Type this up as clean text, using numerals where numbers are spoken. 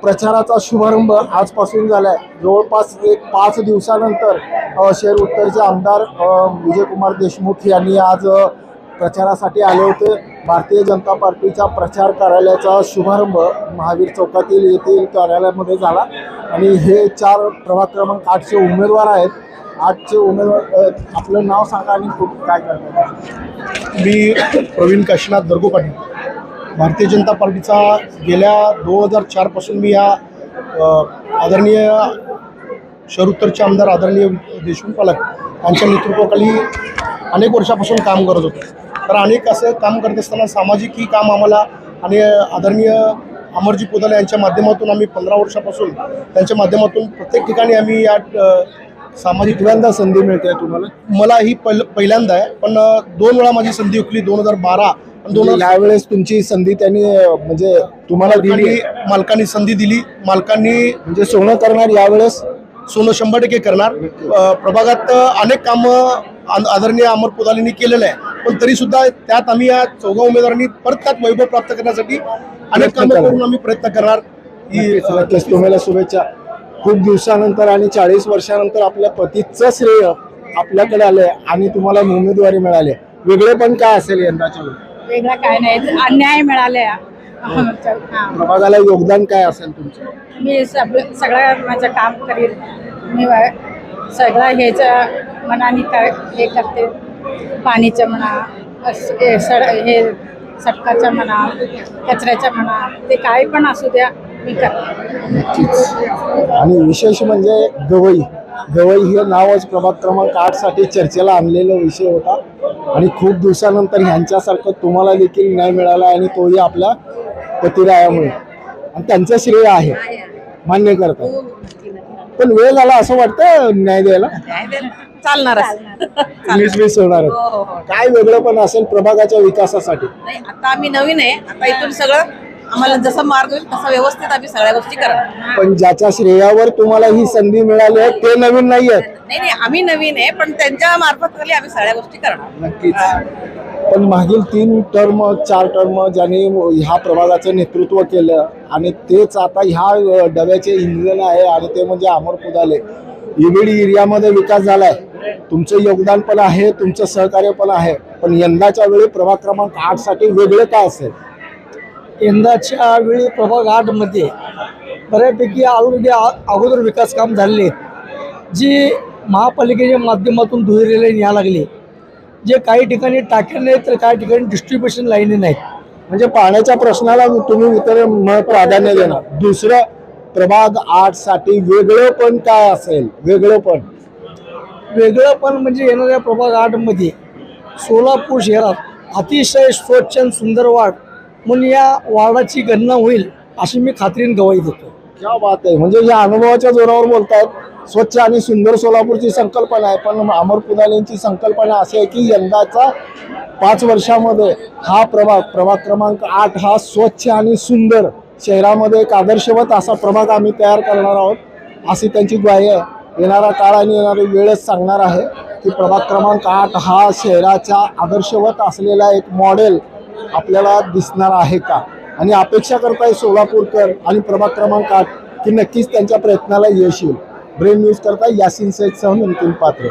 प्रचाराचा शुभारंभ आजपासून झालाय। जवळपास एक 5 दिवसानंतर शहर उत्तरचे आमदार विजयकुमार देशमुख यांनी आज प्रचारासाठी आले होते। भारतीय जनता पार्टीच्या प्रचार कार्यालयाचा शुभारंभ महावीर चौकातील येथील कार्यालयामध्ये झाला आणि हे 4 प्रभाग क्रमांक 8चे उमेदवार आहेत। 8चे उमेदवार, आपलं नाव सांगा आणि काय करतात? मी प्रवीण काशीनाथ दर्गो पाटील, भारतीय जनता पार्टीचा गेल्या 2004 पासून मी या आदरणीय शहर उत्तरचे आमदार आदरणीय देशमुख पालक यांच्या नेतृत्वाखाली अनेक वर्षापासून काम करत होतो। तर अनेक असं काम करत असताना सामाजिकही काम आम्हाला आणि आदरणीय अमरजी पोदाले यांच्या माध्यमातून आम्ही 15 वर्षापासून त्यांच्या माध्यमातून प्रत्येक ठिकाणी आम्ही या सामाजिक पहिल्यांदा संधी मिळते तुम्हाला? मला ही पहिल्यांदा आहे, पण 2 वेळा माझी संधी हुकली 2012 आणि यावेळेस तुमची संधी त्यांनी म्हणजे तुम्हाला दिली, मालकांनी संधी दिली। मालकांनी म्हणजे सोनं करणार, यावेळेस सोनं 100% करणार। प्रभागात अनेक कामं आदरणीय अमर पोदालेंनी केलेलं आहे, पण तरी सुद्धा त्यात आम्ही या 4 उमेदवारांनी परत त्यात वैभव प्राप्त करण्यासाठी अनेक कामं करून आम्ही प्रयत्न करणार। नक्कीच तुम्हाला शुभेच्छा। खूप दिवसानंतर आणि 40 वर्षानंतर आपल्या पतीचं श्रेय आपल्याकडे आले आणि तुम्हाला उमेदवारी मिळाली। वेगळे पण काय असेल यंदाच्या? वेगळा काय नाही, अन्याय मिळाले। प्रभागाला योगदान काय असेल तुमचं? मी सगळं माझं काम करील, मी सगळं ह्याचं मनाने हे करते। पाणीचं म्हणा, हे सटकाचं म्हणा, कचऱ्याचं म्हणा, ते काही पण असू द्या मी करते। आणि विशेष म्हणजे गवई हे नावच प्रभाग क्रमांक 8 साठी चर्चेला आणलेला विषय होता आणि खूप दिवसानंतर ह्यांच्यासारखं तुम्हाला देखील न्याय मिळाला आणि तोही आपल्या पतिरायामुळे, आणि त्यांचं श्रेय आहे, मान्य करतात। पण वेळ झाला असं वाटतं न्याय द्यायला? चालणार वीस होणार काय वेगळं पण असेल प्रभागाच्या विकासासाठी? नाही, आता आम्ही नवीन आहे, आता इथून सगळं आम्हाला जसं मार्ग होईल तसा व्यवस्थित आम्ही सगळ्या गोष्टी करणार। पण ज्याच्या श्रेयावर तुम्हाला ही संधी मिळाली आहे ते नवीन नाही आहेत? नाही, आम्ही नवीन आहे, पण त्यांच्या मार्फत खाली आम्ही सगळ्या गोष्टी करणार। नक्कीच। पण मागील 3 टर्म 4 टर्म ज्यांनी ह्या प्रभागाचं नेतृत्व केलं आणि तेच आता ह्या डब्याचे इंजिन आहे आणि ते म्हणजे अमर पोदाले। ईबीडी एरियामध्ये विकास झालाय, तुमचं योगदान पण आहे, तुमचं सहकार्य पण आहे, पण यंदाच्या वेळी प्रभाग क्रमांक 8 साठी वेगळं काय असेल? यंदाच्या वेळी प्रभाग 8 मध्ये बऱ्यापैकी ऑलरेडी अगोदर विकास काम झालेले आहेत, जी महापालिकेच्या माध्यमातून दुहेरीला न्याय लागले, जे काही ठिकाणी टाक्या नाहीत तर काही ठिकाणी डिस्ट्रीब्युशन लाईनी नाहीत। म्हणजे पाण्याच्या प्रश्नाला तुम्ही प्राधान्य देणार। दुसरं प्रभाग 8 साठी वेगळं पण काय असेल? वेगळं पण म्हणजे येणाऱ्या प्रभाग 8 मध्ये सोलापूर शहरात अतिशय स्वच्छ आणि सुंदर वार्ड म्हणून या वार्डाची गणना होईल अशी मी खात्रीने गवाही देतो। क्या बात आहे, म्हणजे या अनुभवाच्या जोरावर बोलतायत। स्वच्छ आणि सुंदर सोलापूरची संकल्पना आहे, पण अमर पोदालेंची संकल्पना अशी आहे की यंदाचा 5 वर्षामध्ये हा प्रभाग क्रमांक 8 हा स्वच्छ आणि सुंदर शहरामध्ये एक आदर्शवत असा प्रभाग आम्ही तयार करणार आहोत, अशी त्यांची ग्वाही आहे। येणारा काळ आणि येणारी वेळच सांगणार आहे की प्रभाग क्रमांक 8 हा शहराच्या आदर्शवत असलेला एक मॉडेल आपल्याला दिसणार आहे का, आणि अपेक्षा करताय सोलापूरकर आणि प्रभाग क्रमांक 8 की नक्कीच त्यांच्या प्रयत्नाला यश येईल। ब्रेन न्यूज करता यासिन शेख सह नितीन पात्र।